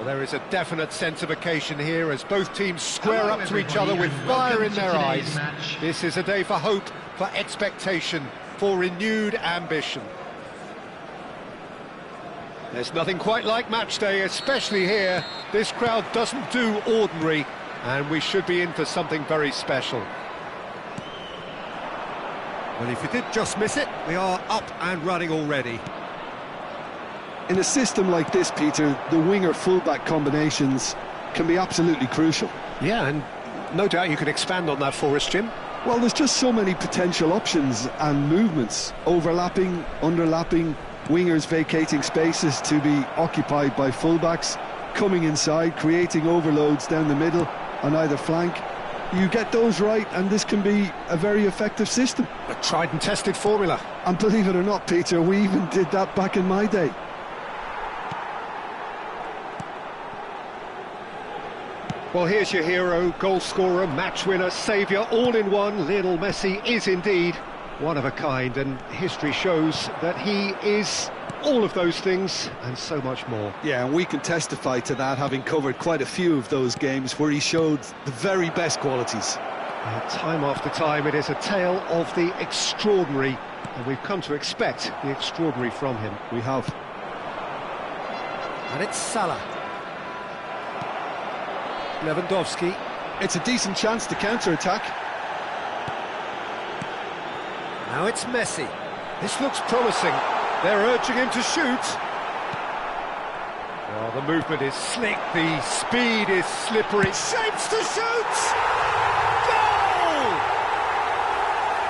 There is a definite sense of occasion here as both teams square up to each other with fire in their eyes. This is a day for hope, for expectation, for renewed ambition. There's nothing quite like match day, especially here. This crowd doesn't do ordinary, and we should be in for something very special. Well, if you did just miss it, we are up and running already. In a system like this, Peter, the winger-fullback combinations can be absolutely crucial. Yeah, and no doubt you could expand on that for us, Jim. Well, there's just so many potential options and movements. Overlapping, underlapping, wingers vacating spaces to be occupied by fullbacks, coming inside, creating overloads down the middle on either flank. You get those right, and this can be a very effective system. A tried and tested formula. And believe it or not, Peter, we even did that back in my day. Well, here's your hero, goal scorer, match winner, saviour, all in one. Lionel Messi is indeed one of a kind, and history shows that he is all of those things and so much more. Yeah, and we can testify to that, having covered quite a few of those games where he showed the very best qualities. Time after time, it is a tale of the extraordinary, and we've come to expect the extraordinary from him. We have. And it's Salah. Lewandowski. It's a decent chance to counter-attack. Now it's Messi. This looks promising. They're urging him to shoot. Well, the movement is slick, the speed is slippery. Shapes to shoot! Goal!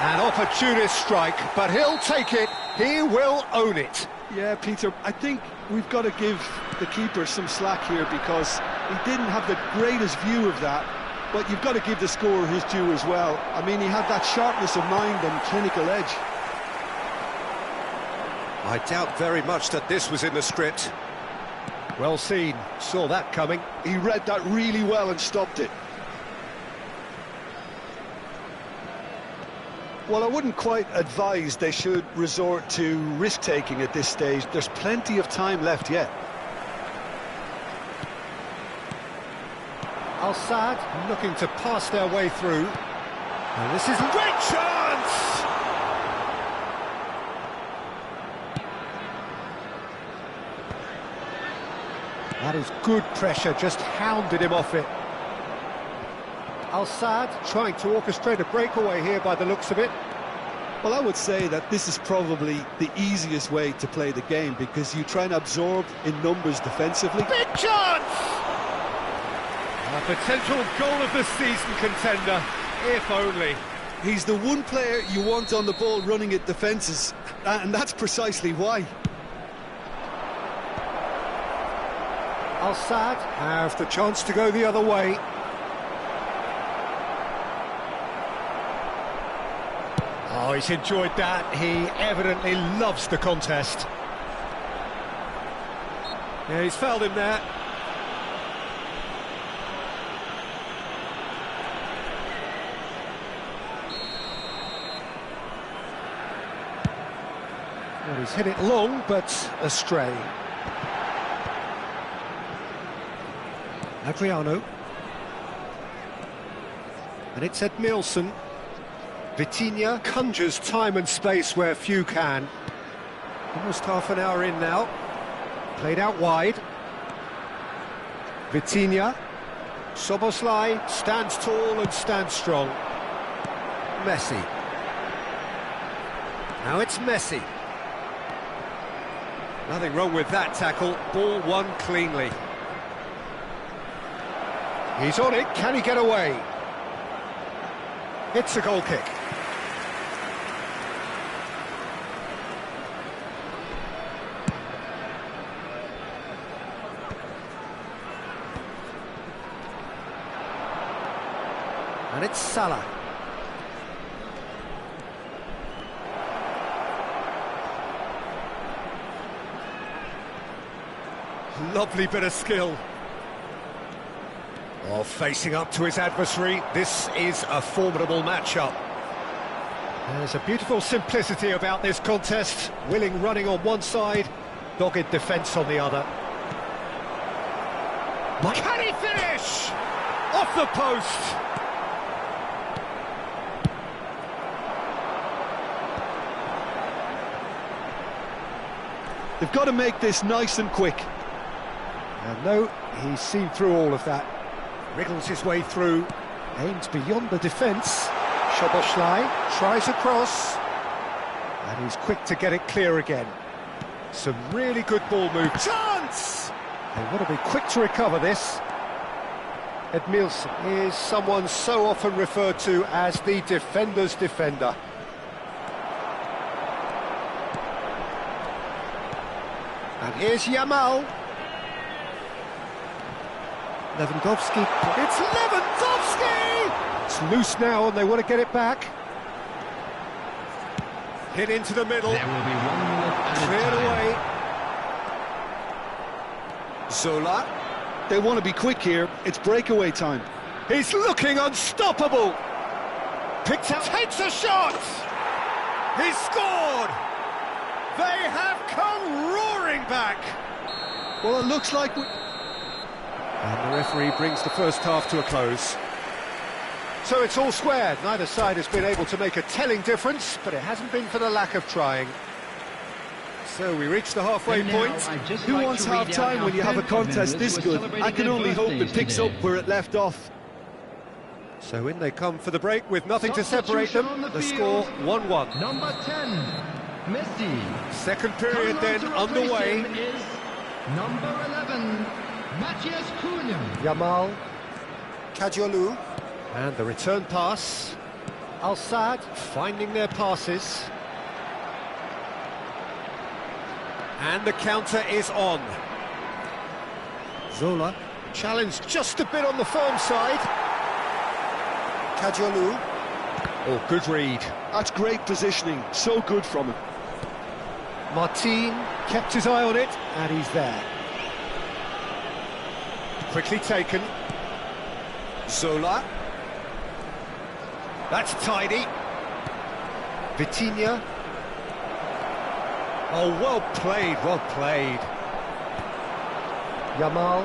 An opportunist strike, but he'll take it. He will own it. Yeah, Peter, I think we've got to give the keeper some slack here because he didn't have the greatest view of that, but you've got to give the scorer his due as well. I mean, he had that sharpness of mind and clinical edge. I doubt very much that this was in the script. Well seen, saw that coming. He read that really well and stopped it. Well, I wouldn't quite advise they should resort to risk-taking at this stage. There's plenty of time left yet. Al-Saad looking to pass their way through. And this is a great chance! That is good pressure, just hounded him off it. Al-Saad trying to orchestrate a breakaway here by the looks of it. Well, I would say that this is probably the easiest way to play the game because you try and absorb in numbers defensively. Big chance! A potential goal of the season contender, if only. He's the one player you want on the ball running at defences, and that's precisely why. Al-Saad have the chance to go the other way. Oh, he's enjoyed that. He evidently loves the contest. Yeah, he's fouled him there. Well, he's hit it long, but astray. Adriano. And it's Edmilson. Vitinha conjures time and space where few can. Almost half an hour in now. Played out wide. Vitinha. Soboslai stands tall and stands strong. Messi. Now it's Messi. Nothing wrong with that tackle. Ball won cleanly. He's on it. Can he get away? It's a goal kick. And it's Salah. Lovely bit of skill. Oh, facing up to his adversary, this is a formidable matchup. There's a beautiful simplicity about this contest. Willing running on one side, dogged defence on the other. Can he finish? Off the post! They've got to make this nice and quick. And no, he's seen through all of that. Wriggles his way through, aims beyond the defence. Szoboszlai tries across, and he's quick to get it clear again. Some really good ball move. Chance! They want to be quick to recover this. Edmilson is someone so often referred to as the defender's defender. And here's Yamal. Lewandowski. It's Lewandowski! It's loose now and they want to get it back. Hit into the middle. There will be 1 minute Cleared away. Zola. They want to be quick here. It's breakaway time. He's looking unstoppable. Picked up. Takes a shot. He scored. They have come roaring back. Well, it looks like... And the referee brings the first half to a close. So it's all square. Neither side has been able to make a telling difference, but it hasn't been for the lack of trying. So we reach the halfway point. Who wants half-time when you have a contest this good? I can only hope it picks up where it left off. So in they come for the break with nothing to separate them. The score 1-1. Number 10, Messi. Second period then underway. Is number 11, Matthias Cunha. Yamal. Kadiolu. And the return pass. Al-Sadd finding their passes. And the counter is on. Zola challenged just a bit on the firm side. Kadiolu. Oh, good read. That's great positioning. So good from him. Martin kept his eye on it, and he's there. Quickly taken. Zola. That's tidy. Vitinha. Oh, well played, well played. Yamal.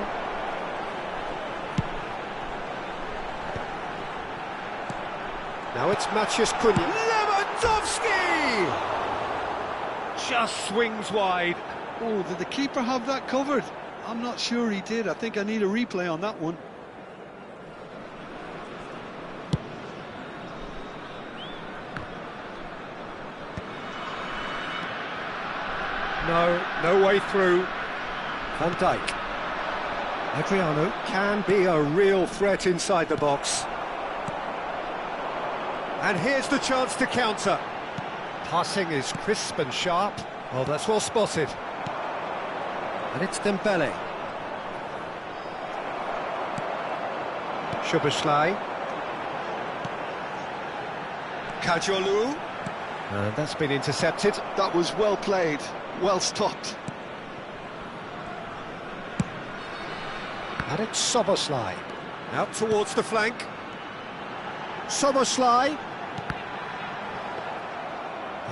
Now it's Matthias Cunha. Lewandowski! Just swings wide. Oh, did the keeper have that covered? I'm not sure he did. I think I need a replay on that one. No way through. Van Dijk. Adriano can be a real threat inside the box. And here's the chance to counter. Passing is crisp and sharp. Oh, that's well spotted. And it's Dembele. Szoboszlai. Kadiolu. And that's been intercepted. That was well played, well stopped. And it's Szoboszlai. Out towards the flank. Szoboszlai.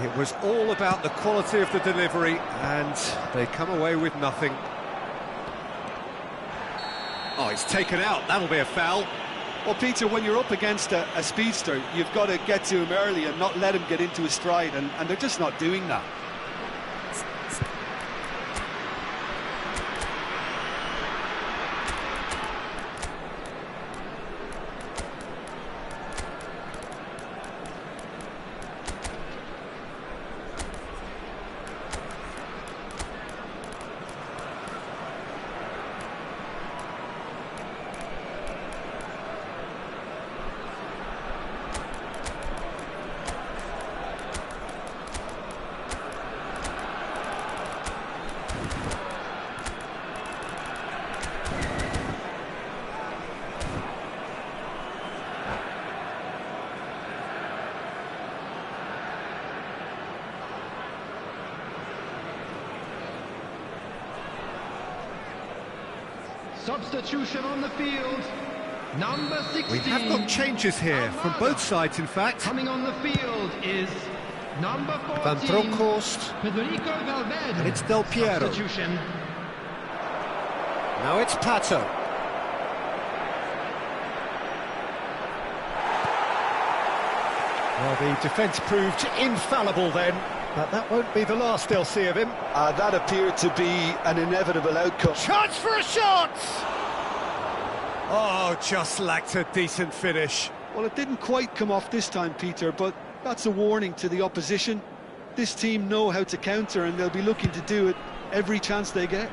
It was all about the quality of the delivery, and they come away with nothing. Oh, it's taken out. That'll be a foul. Well, Peter, when you're up against a speedster, you've got to get to him early and not let him get into his stride, and they're just not doing that. Substitution on the field, number 16. We have got changes here from both sides, in fact. Coming on the field is number 14, Van Bronckhorst. Federico Valverde. And it's Del Piero. Substitution. Now it's Pato. Well, the defence proved infallible then, but that won't be the last they'll see of him. That appeared to be an inevitable outcome. Chance for a shot! Oh, just lacked a decent finish. Well, it didn't quite come off this time, Peter, but that's a warning to the opposition. This team know how to counter, and they'll be looking to do it every chance they get.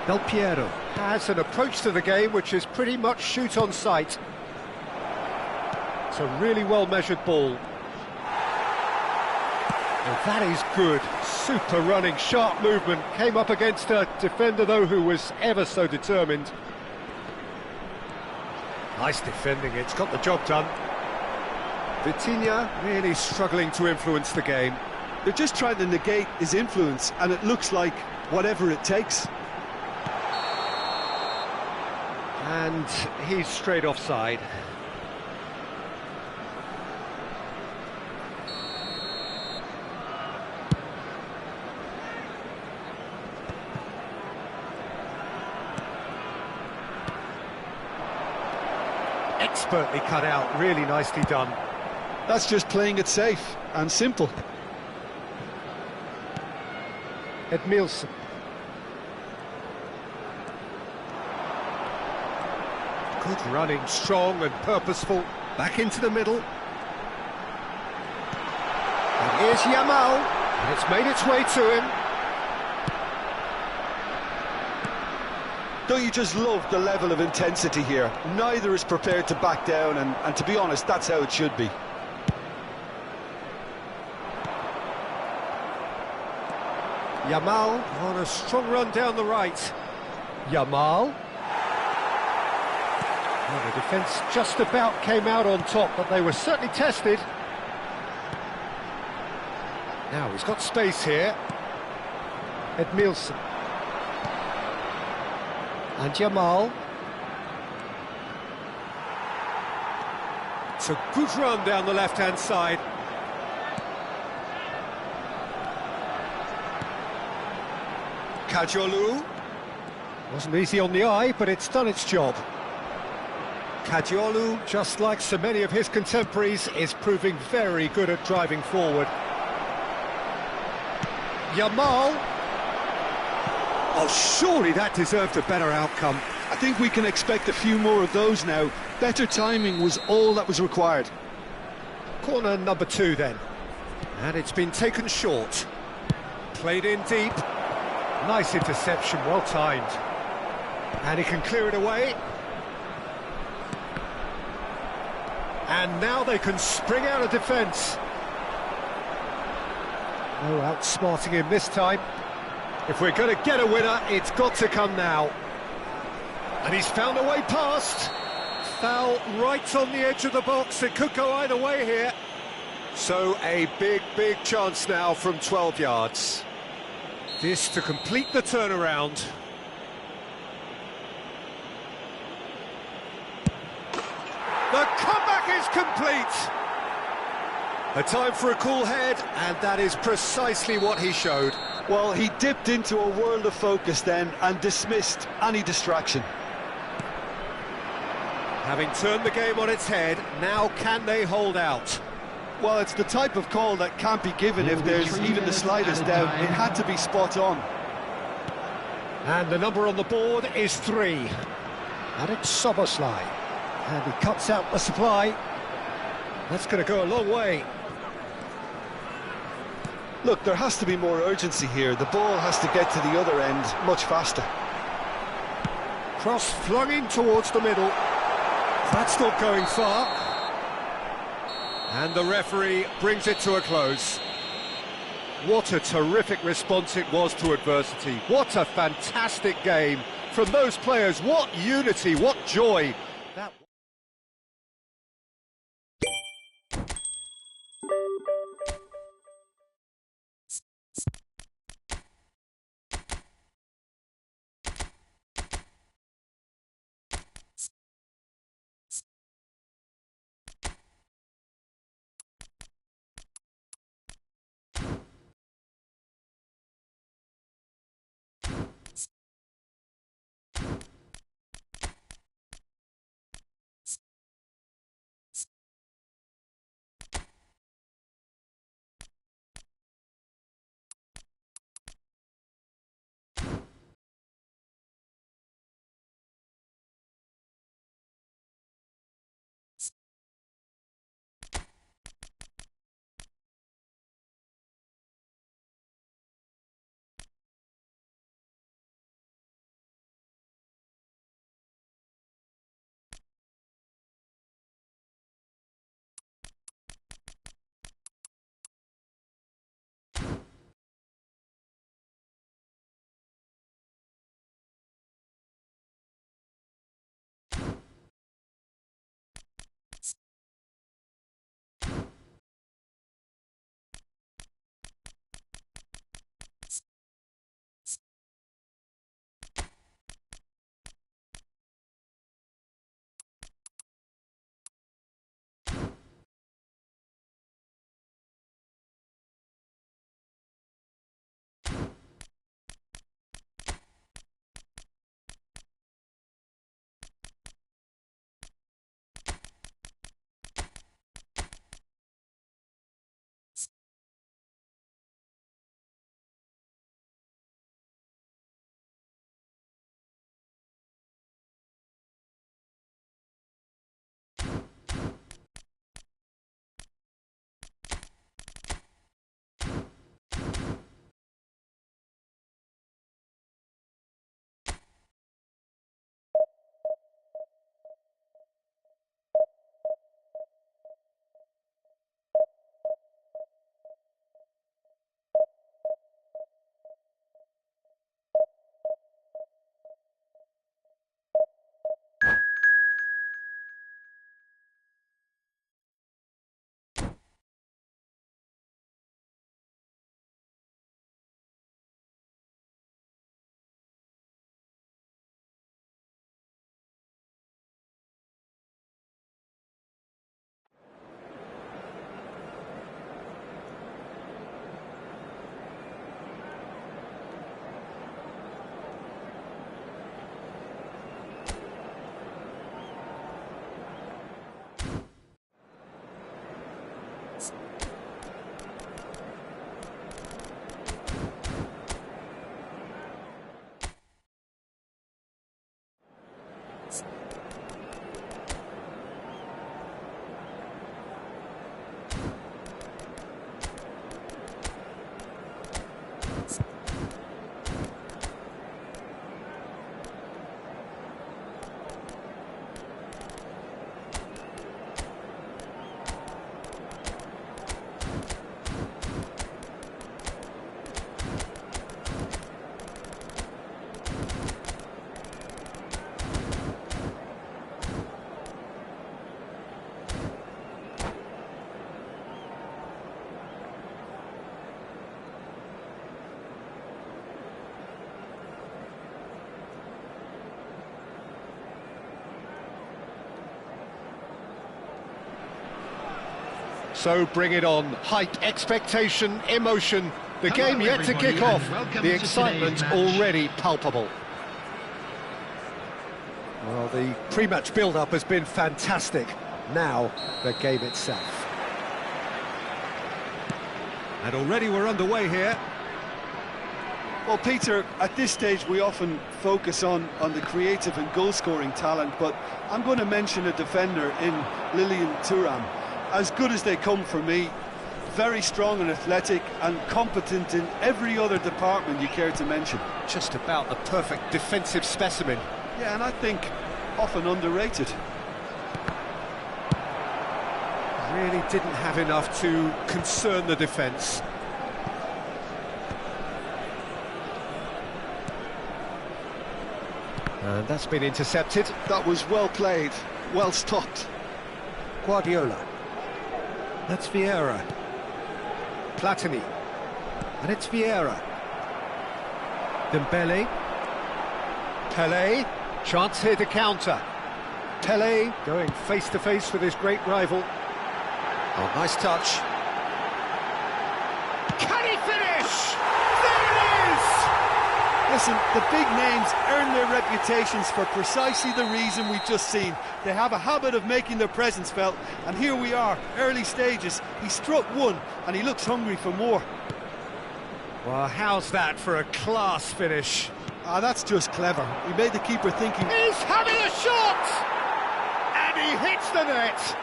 Del Piero has an approach to the game which is pretty much shoot on sight. It's a really well-measured ball. Well, that is good. Super running, sharp movement. Came up against a defender, though, who was ever so determined. Nice defending, it's got the job done. Vitinha really struggling to influence the game. They're just trying to negate his influence, and it looks like whatever it takes. And he's straight offside. Expertly cut out, really nicely done. That's just playing it safe and simple. Edmilson. Good running, strong and purposeful. Back into the middle. And here's Yamal. And it's made its way to him. Don't you just love the level of intensity here? Neither is prepared to back down, and to be honest, that's how it should be. Yamal on a strong run down the right. Yamal. Well, the defence just about came out on top, but they were certainly tested. Now he's got space here. Edmilson. And Yamal. It's a good run down the left-hand side. Kajolu. Wasn't easy on the eye, but it's done its job. Kajolu, just like so many of his contemporaries, is proving very good at driving forward. Yamal. Oh, surely that deserved a better outcome. I think we can expect a few more of those now. Better timing was all that was required. Corner number 2 then. And it's been taken short. Played in deep. Nice interception, well timed. And he can clear it away. And now they can spring out of defence. Oh, outsmarting him this time. If we're going to get a winner, it's got to come now. And he's found a way past. Foul right on the edge of the box. It could go either way here. So a big, big chance now from 12 yards. This to complete the turnaround. The comeback is complete. A time for a cool head, and that is precisely what he showed. Well, he dipped into a world of focus then and dismissed any distraction. Having turned the game on its head, now can they hold out? Well, it's the type of call that can't be given if there's even the slightest doubt. It had to be spot on. And the number on the board is 3. And it's Soboslai. And he cuts out the supply. That's going to go a long way. Look, there has to be more urgency here. The ball has to get to the other end much faster. Cross flung in towards the middle. That's not going far. And the referee brings it to a close. What a terrific response it was to adversity. What a fantastic game from those players. What unity, what joy. That So bring it on. Hype, expectation, emotion. The game yet to kick off. The excitement already palpable. Well, the pre-match build-up has been fantastic. Now, the game itself. And already we're underway here. Well, Peter, at this stage we often focus on the creative and goal-scoring talent, but I'm going to mention a defender in Lilian Thuram. As good as they come for me, very strong and athletic and competent in every other department you care to mention. Just about the perfect defensive specimen. Yeah, and I think often underrated. Really didn't have enough to concern the defence. And that's been intercepted. That was well played, well stopped. Guardiola. That's Vieira. Platini. And it's Vieira. Dembele. Pelé. Chance here to counter. Pelé going face-to-face with his great rival. Oh, nice touch. Can he finish? There it is! Listen, the big names earn their reputations for precisely the reason we've just seen. They have a habit of making their presence felt, and here we are, early stages. He struck one, and he looks hungry for more. Well, how's that for a class finish? Ah, that's just clever. He made the keeper thinking. He's having a shot! And he hits the net!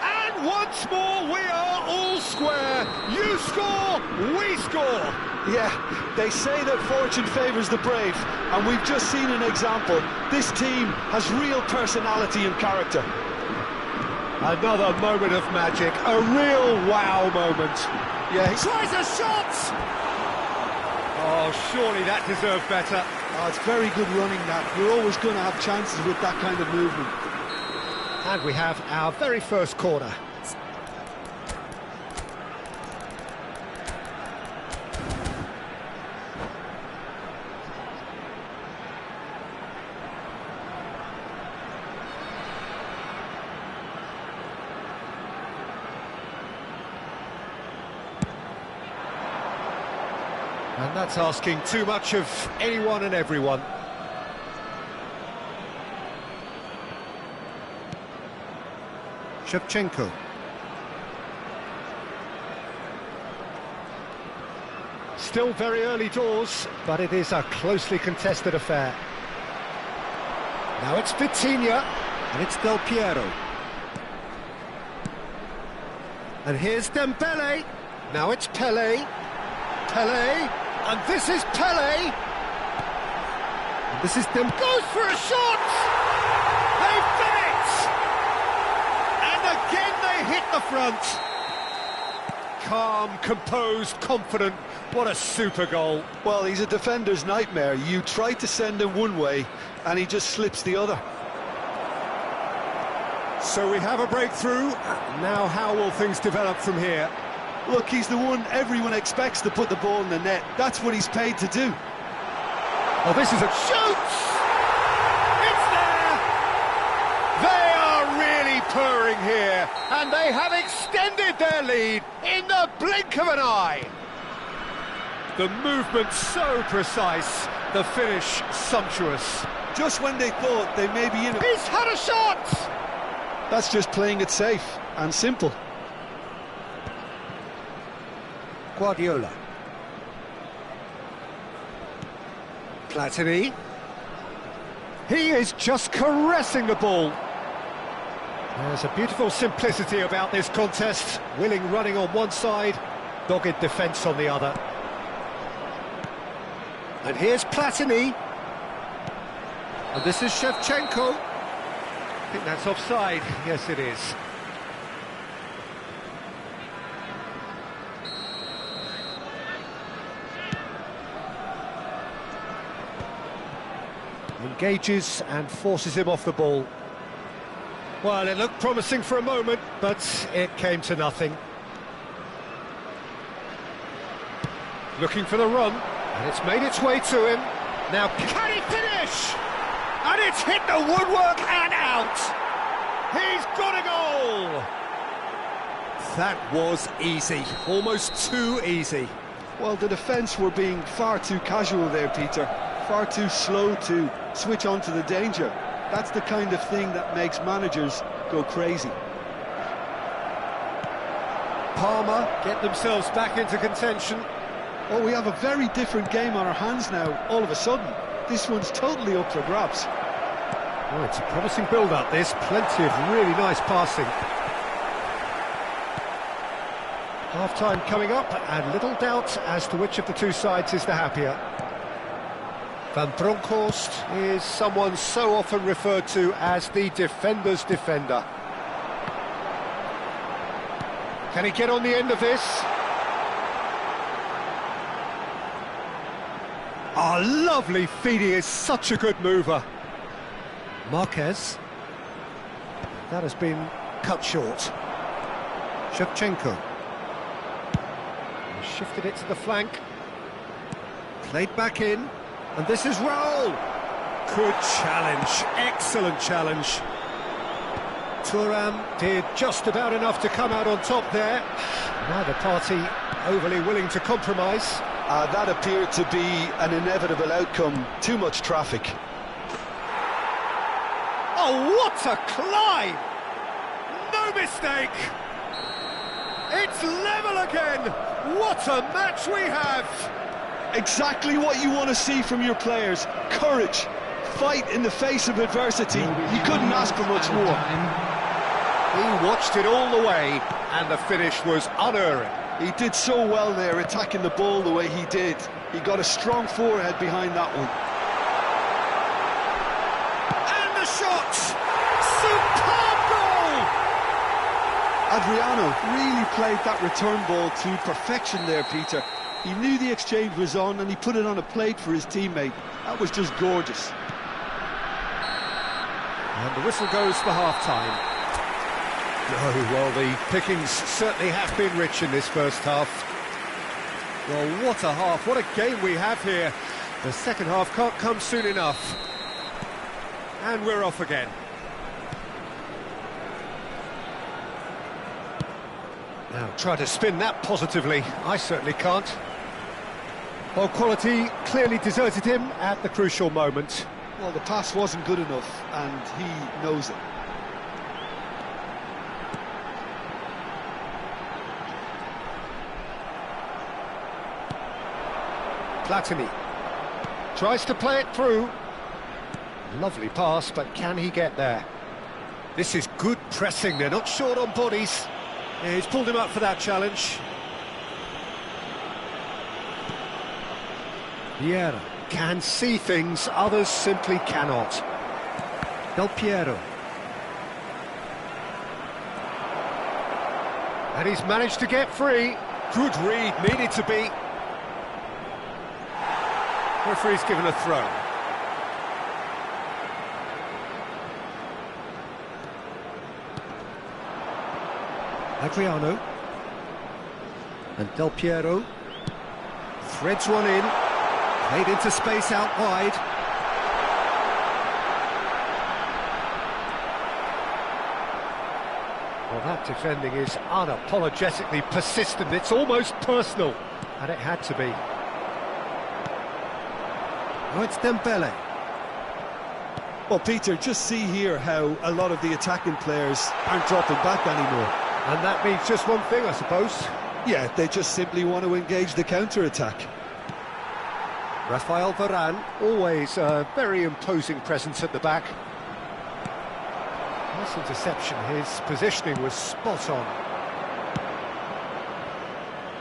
And once more we are all square. You score, we score. Yeah, they say that fortune favours the brave, and we've just seen an example. This team has real personality and character. Another moment of magic, a real wow moment. Yeah, He tries a shot! Oh, surely that deserved better. it's very good running that. You're always going to have chances with that kind of movement. And we have our very first corner. And that's asking too much of anyone and everyone. Shevchenko. Still very early doors, but it is a closely contested affair. Now it's Vitinha, and it's Del Piero. And here's Dembele. Now it's Pelé. Pelé, and this is Pelé. And this is Dem. Goes for a shot! They've done it! And again they hit the front. Calm, composed, confident. What a super goal. Well, he's a defender's nightmare. You try to send him one way, and he just slips the other. So we have a breakthrough. Now how will things develop from here? Look, he's the one everyone expects to put the ball in the net. That's what he's paid to do. Oh, this is a shoots! It's there! They are really purring here, and they have extended their lead in the blink of an eye. The movement so precise, the finish sumptuous. Just when they thought they may be in it. He's had a shot! That's just playing it safe and simple. Guardiola. Platini. He is just caressing the ball. There's a beautiful simplicity about this contest. Willing running on one side, dogged defence on the other. And here's Platini. And this is Shevchenko. I think that's offside. Yes, it is. Engages and forces him off the ball. Well, it looked promising for a moment, but it came to nothing. Looking for the run, and it's made its way to him. Now, can he finish? And it's hit the woodwork and out! He's got a goal! That was easy, almost too easy. Well, the defence were being far too casual there, Peter. Far too slow to switch on to the danger. That's the kind of thing that makes managers go crazy. Parma get themselves back into contention. Oh, we have a very different game on our hands now, all of a sudden. This one's totally up for grabs. Oh, it's a promising build-up, this. Plenty of really nice passing. Half-time coming up, and little doubt as to which of the two sides is the happier. Van Bronckhorst is someone so often referred to as the defender's defender. Can he get on the end of this? Oh, lovely feed, he is such a good mover. Marquez. That has been cut short. Shevchenko. He shifted it to the flank. Played back in. And this is Raul. Good challenge, excellent challenge. Thuram did just about enough to come out on top there. Neither party overly willing to compromise. That appeared to be an inevitable outcome. Too much traffic. Oh, what a climb! No mistake! It's level again! What a match we have! Exactly what you want to see from your players. Courage, fight in the face of adversity. You couldn't ask for much more. He watched it all the way, and the finish was unerring. He did so well there, attacking the ball the way he did. He got a strong forehead behind that one. And the shot! Superb goal! Adriano really played that return ball to perfection there, Peter. He knew the exchange was on and he put it on a plate for his teammate. That was just gorgeous. And the whistle goes for half-time. Oh, well, the pickings certainly have been rich in this first half. Well, what a half, what a game we have here. The second half can't come soon enough. And we're off again. Now, try to spin that positively. I certainly can't. Well, quality clearly deserted him at the crucial moment. Well, the pass wasn't good enough, and he knows it. Platini tries to play it through. Lovely pass, but can he get there? This is good pressing, they're not short on bodies. Yeah, he's pulled him up for that challenge. Vieira can see things, others simply cannot. Del Piero. And he's managed to get free. Good read, needed to be. Referee's given a throw. Adriano. And Del Piero. Threads one in. Played into space out wide. Well, that defending is unapologetically persistent. It's almost personal. And it had to be. Oh, it's Dembele. Well, Peter, just see here how a lot of the attacking players aren't dropping back anymore. And that means just one thing, I suppose. Yeah, they just simply want to engage the counter-attack. Rafael Varane, always a very imposing presence at the back. Nice interception, his positioning was spot on.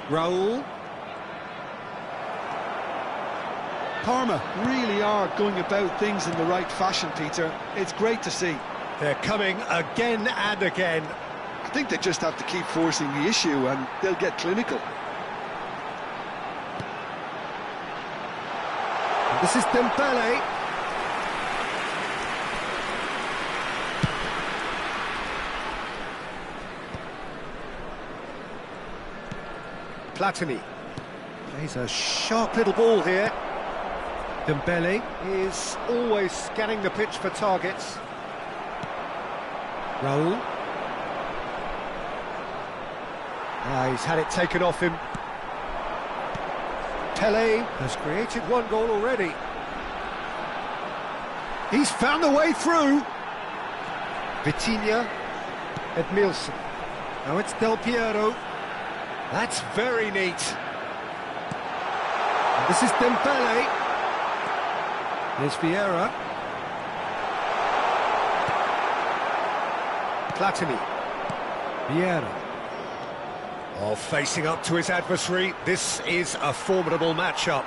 Raul. Parma really are going about things in the right fashion, Peter. It's great to see. They're coming again and again. I think they just have to keep forcing the issue and they'll get clinical. And this is Dembele. Platini plays a sharp little ball here. Dembele is always scanning the pitch for targets. Raul. He's had it taken off him. Pele has created one goal already. He's found the way through. Vitinha, Edmilson. Now it's Del Piero. That's very neat. And this is Dembele. Here's Vieira. Platini. Vieira. Oh, facing up to his adversary. This is a formidable matchup.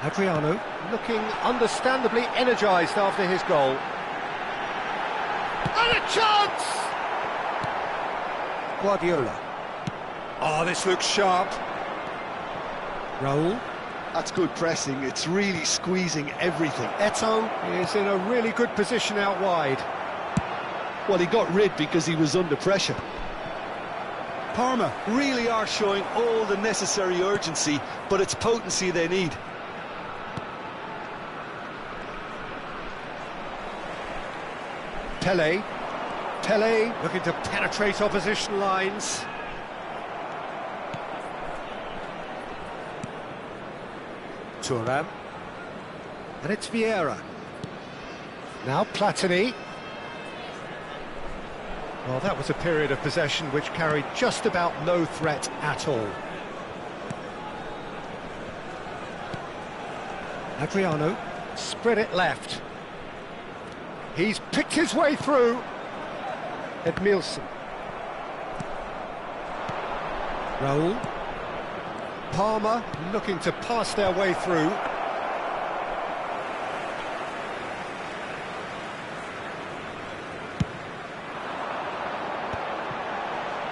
Adriano looking understandably energised after his goal. And a chance! Guardiola. Oh, this looks sharp. Raul. That's good pressing. It's really squeezing everything. Eto'o is in a really good position out wide. Well, he got rid because he was under pressure. Parma really are showing all the necessary urgency, but it's potency they need. Pele looking to penetrate opposition lines. Thuram. And it's Vieira. Now Platini. Well, that was a period of possession which carried just about no threat at all. Adriano spread it left. He's picked his way through. Edmilson. Raul. Parma looking to pass their way through.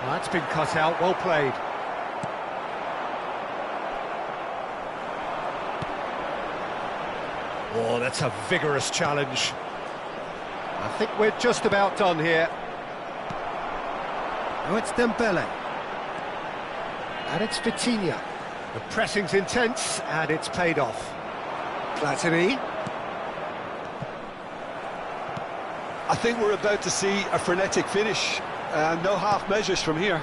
Well, that's been cut out, well played. Oh, that's a vigorous challenge. I think we're just about done here. Now it's Dembele. And it's Vitinha. The pressing's intense, and it's paid off. Platini. I think we're about to see a frenetic finish. No half measures from here.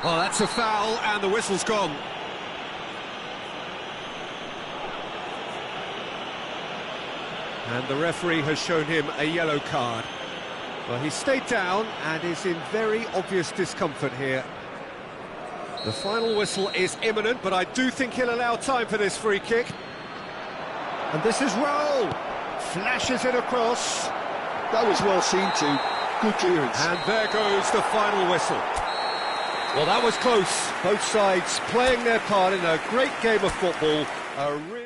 Well, that's a foul, and the whistle's gone. And the referee has shown him a yellow card. Well, he stayed down and is in very obvious discomfort here. The final whistle is imminent, but I do think he'll allow time for this free kick. And this is Raul. Flashes it across. That was well seen too. Good clearance. And there goes the final whistle. Well, that was close. Both sides playing their part in a great game of football. A real...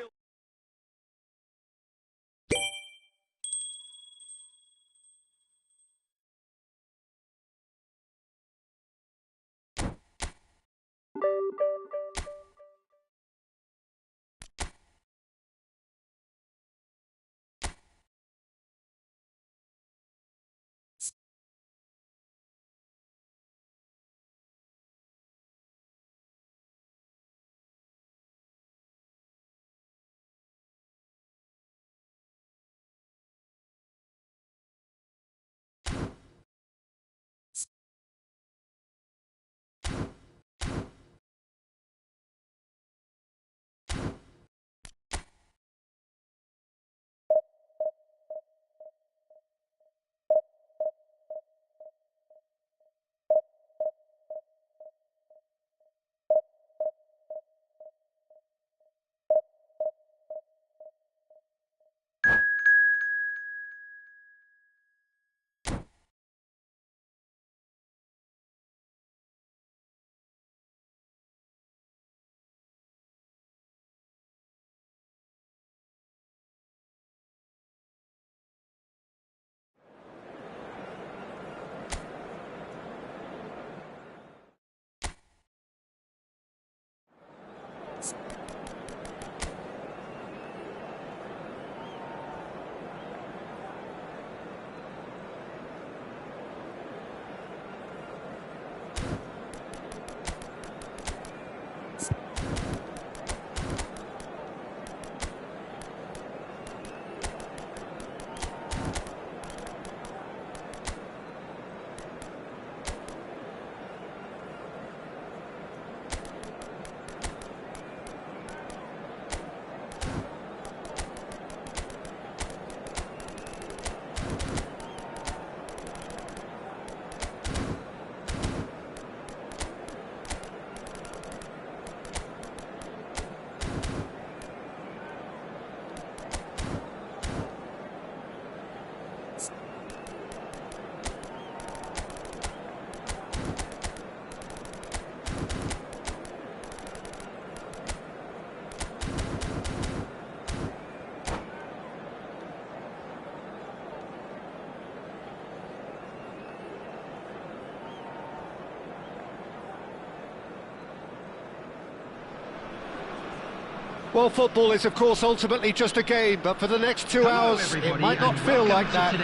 Well, football is, of course, ultimately just a game, but for the next 2 hours, it might not feel like that.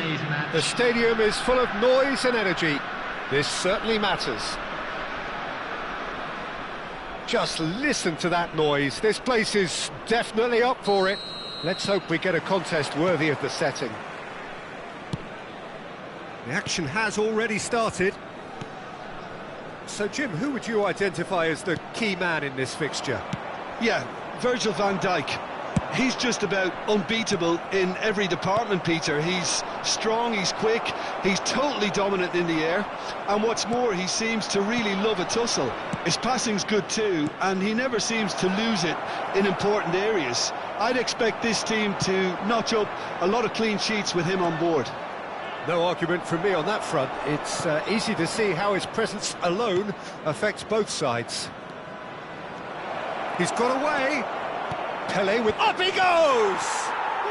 The stadium is full of noise and energy. This certainly matters. Just listen to that noise. This place is definitely up for it. Let's hope we get a contest worthy of the setting. The action has already started. So, Jim, who would you identify as the key man in this fixture? Yeah, Virgil van Dijk. He's just about unbeatable in every department, Peter. He's strong, he's quick, he's totally dominant in the air, and what's more, he seems to really love a tussle. His passing's good too, and he never seems to lose it in important areas. I'd expect this team to notch up a lot of clean sheets with him on board. No argument from me on that front. It's easy to see how his presence alone affects both sides. He's got away. Pele with... Up he goes!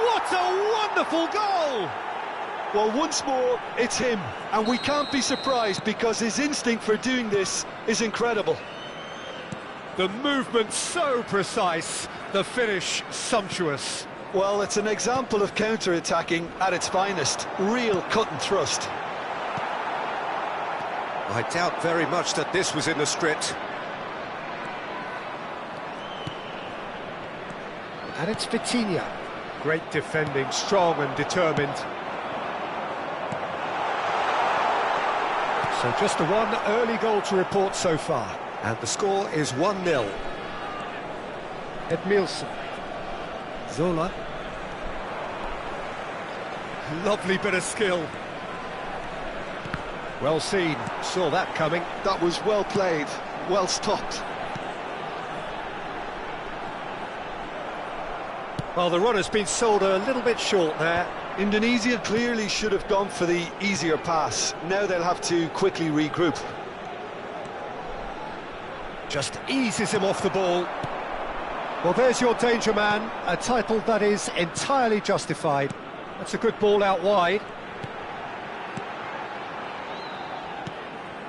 What a wonderful goal! Well, once more, it's him, and we can't be surprised because his instinct for doing this is incredible. The movement so precise, the finish sumptuous. Well, it's an example of counter-attacking at its finest. Real cut and thrust. I doubt very much that this was in the script. And it's Vitinha. Great defending, strong and determined. So just the one early goal to report so far. And the score is 1-0. Edmilson. Zola. Lovely bit of skill. Well seen, saw that coming. That was well played, well stopped. Well, the run has been sold a little bit short there. Indonesia clearly should have gone for the easier pass. Now they'll have to quickly regroup. Just eases him off the ball. Well, there's your danger man, a title that is entirely justified. That's a good ball out wide.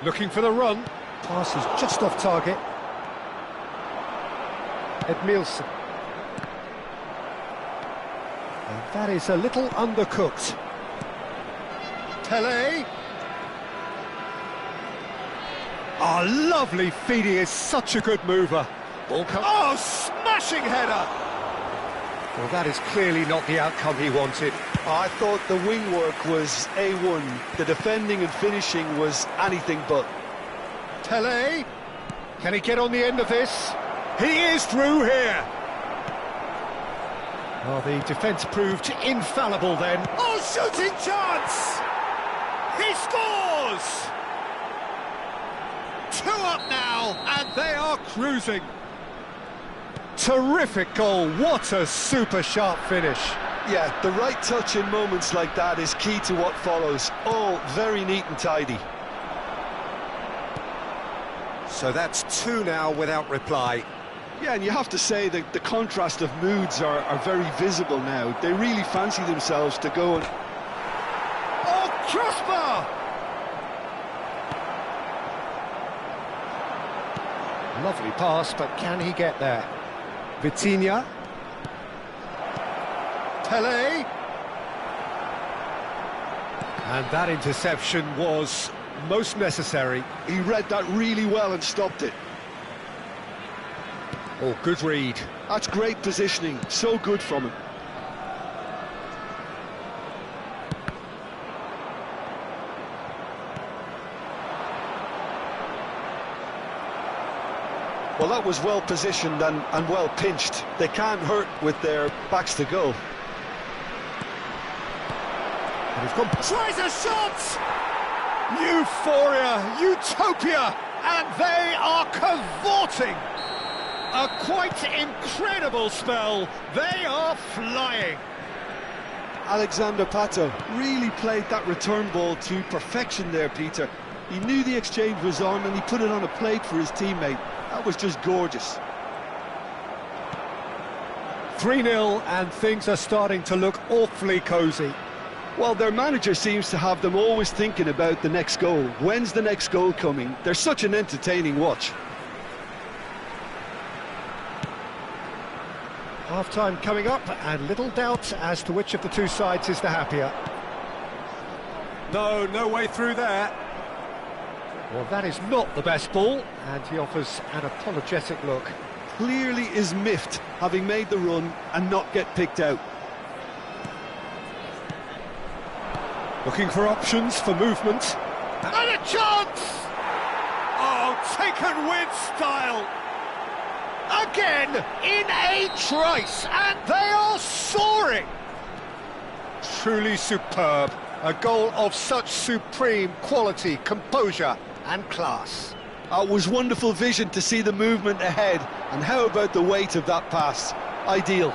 Looking for the run. Pass is just off target. Edmilson. And that is a little undercooked. Pele. Oh, lovely feed. He is such a good mover. Ball comes. Oh, smashing header! Well, that is clearly not the outcome he wanted. I thought the wing work was A1. The defending and finishing was anything but. Pele. Can he get on the end of this? He is through here. Well, the defence proved infallible then. Oh, shooting chance! He scores! 2 up now, and they are cruising. Terrific goal, what a super sharp finish. Yeah, the right touch in moments like that is key to what follows. All very neat and tidy. So that's 2 now without reply. Yeah, and you have to say that the contrast of moods are very visible now. They really fancy themselves to go and... Oh, crossbar! Lovely pass, but can he get there? Vitinha. Pele. And that interception was most necessary. He read that really well and stopped it. Oh, good read. That's great positioning, so good from him. Well, that was well positioned and well pinched. They can't hurt with their backs to go. And he's gone. Tries a shot! Euphoria, utopia, and they are cavorting. A quite incredible spell. They are flying. Alexander Pato really played that return ball to perfection there, Peter. He knew the exchange was on and he put it on a plate for his teammate. That was just gorgeous. 3-0 and things are starting to look awfully cosy. Well, their manager seems to have them always thinking about the next goal. When's the next goal coming? They're such an entertaining watch. Half-time coming up, and little doubt as to which of the two sides is the happier. No way through there. Well, that is not the best ball, and he offers an apologetic look. Clearly is miffed, having made the run and not get picked out. Looking for options for movement. And a chance! Oh, taken with style! Again, in a trice, and they are soaring! Truly superb. A goal of such supreme quality, composure and class. It was wonderful vision to see the movement ahead, and how about the weight of that pass? Ideal.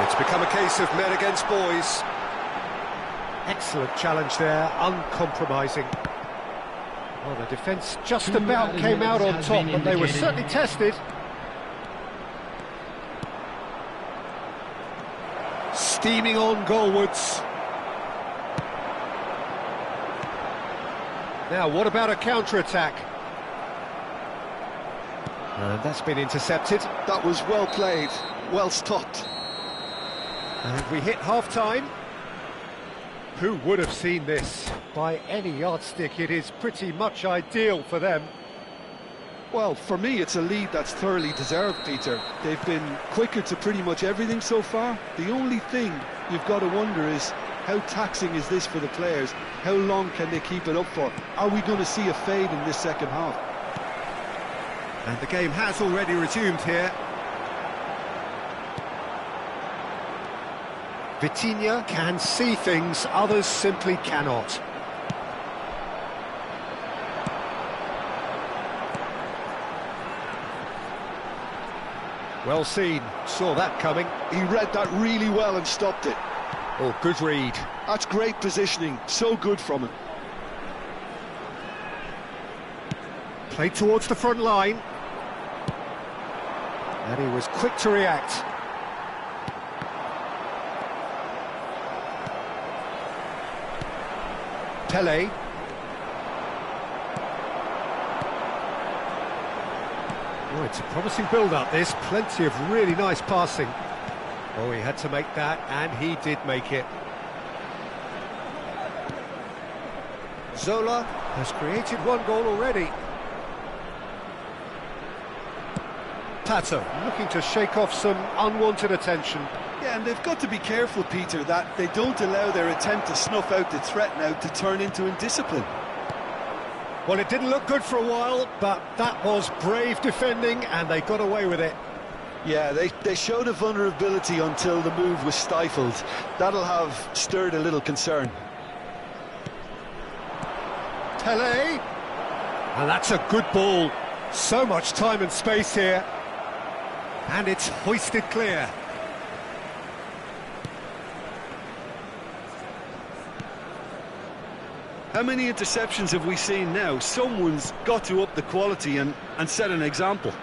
It's become a case of men against boys. Excellent challenge there, uncompromising. Well, the defence just about came out on top, but they were certainly tested. Steaming on goalwards. Now, what about a counter-attack? And that's been intercepted. That was well played, well stopped. And we hit half-time. Who would have seen this? By any yardstick, it is pretty much ideal for them. Well, for me, it's a lead that's thoroughly deserved, Peter. They've been quicker to pretty much everything so far. The only thing you've got to wonder is, how taxing is this for the players? How long can they keep it up for? Are we going to see a fade in this second half? And the game has already resumed here. Vitinha can see things others simply cannot. Well seen, saw that coming. He read that really well and stopped it. Oh, good read. That's great positioning, so good from him. Played towards the front line. And he was quick to react. Pele. Oh, it's a promising build-up, this. Plenty of really nice passing. Oh, he had to make that, and he did make it. Zola has created one goal already. Pato looking to shake off some unwanted attention. Yeah, and they've got to be careful, Peter, that they don't allow their attempt to snuff out the threat now to turn into indiscipline. Well, it didn't look good for a while, but that was brave defending, and they got away with it. Yeah, they showed a vulnerability until the move was stifled. That'll have stirred a little concern. Pele. And that's a good ball. So much time and space here. And it's hoisted clear. How many interceptions have we seen now? Someone's got to up the quality and set an example.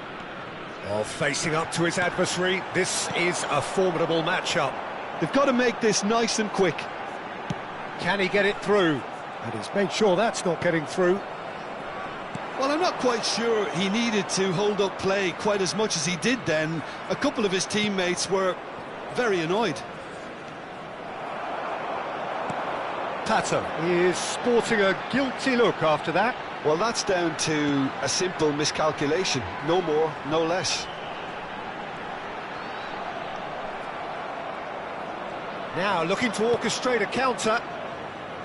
Oh, facing up to his adversary, this is a formidable matchup. They've got to make this nice and quick. Can he get it through? And he's made sure that's not getting through. Well, I'm not quite sure he needed to hold up play quite as much as he did then. A couple of his teammates were very annoyed. Pato is sporting a guilty look after that. Well, that's down to a simple miscalculation. No more, no less. Now looking to orchestrate a counter.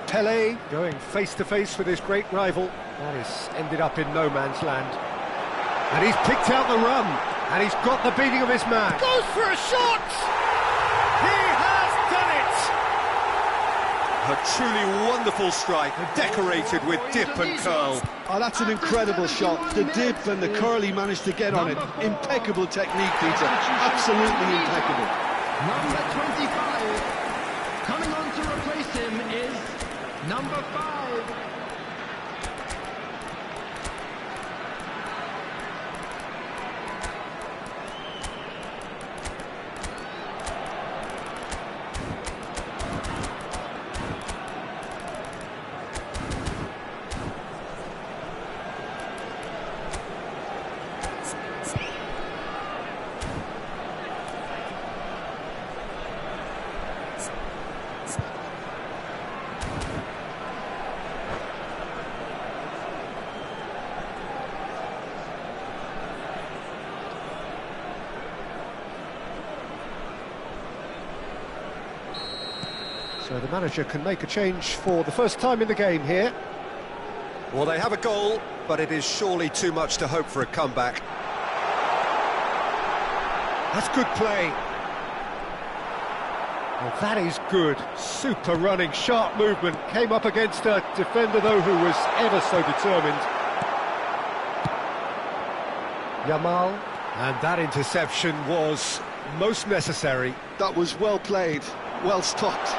Pele going face-to-face with his great rival. That has ended up in no man's land. And he's picked out the run. And he's got the beating of his man. Goes for a shot! He has done it! A truly wonderful strike, decorated with dip and curl. Oh, that's an incredible shot. The dip and the curl he managed to get on it. Impeccable technique, Peter. Absolutely impeccable. Number 25. Coming on to replace him is number 5. So the manager can make a change for the first time in the game here. Well, they have a goal, but it is surely too much to hope for a comeback. That's good play. Well, that is good. Super running, sharp movement. Came up against a defender, though, who was ever so determined. Yamal. And that interception was most necessary. That was well played, well stopped.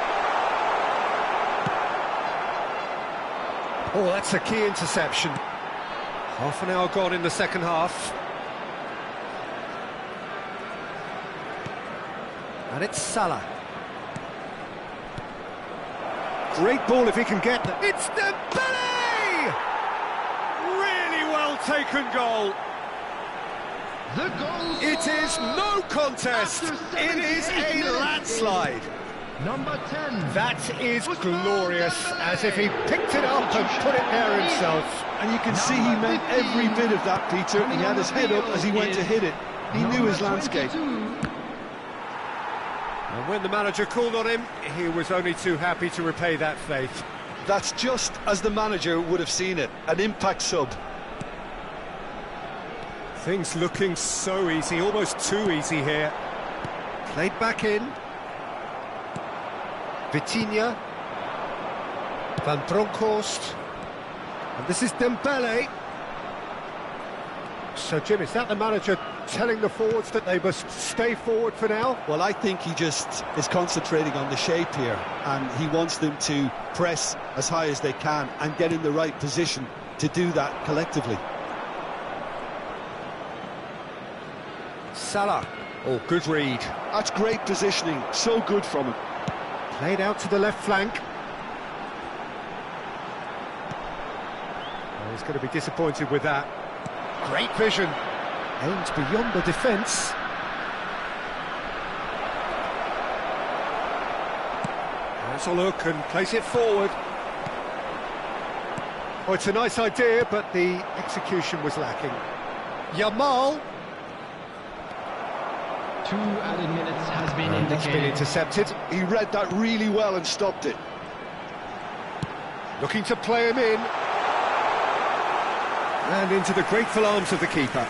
Oh, that's a key interception. Half an hour gone in the second half. And it's Salah. Great ball if he can get that. It's Dembele! Really well taken goal. The goal It is scorer no contest. after It is 78 a minutes landslide. is Number 10. That is glorious, as if he picked it up and put it there himself. And you can see he meant every bit of that, Peter. He had his head up as he went to hit it. He knew his landscape. And when the manager called on him, he was only too happy to repay that faith. That's just as the manager would have seen it, an impact sub. Things looking so easy, almost too easy here. Played back in. Vitinha. Van Bronckhorst. And this is Dembele. So, Jim, is that the manager telling the forwards that they must stay forward for now? Well, I think he just is concentrating on the shape here, and he wants them to press as high as they can and get in the right position to do that collectively. Salah. Oh, good read. That's great positioning, so good from him. Played out to the left flank. Oh, he's going to be disappointed with that. Great vision. Aims beyond the defence. Let's a look and place it forward. Oh, it's a nice idea, but the execution was lacking. Yamal. 2 added minutes has been That's been indicated. intercepted. He read that really well and stopped it. Looking to play him in. And into the grateful arms of the keeper.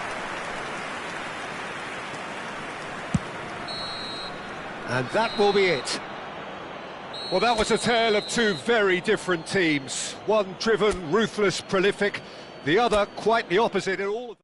And that will be it. Well, that was a tale of two very different teams. One driven, ruthless, prolific. The other quite the opposite in all of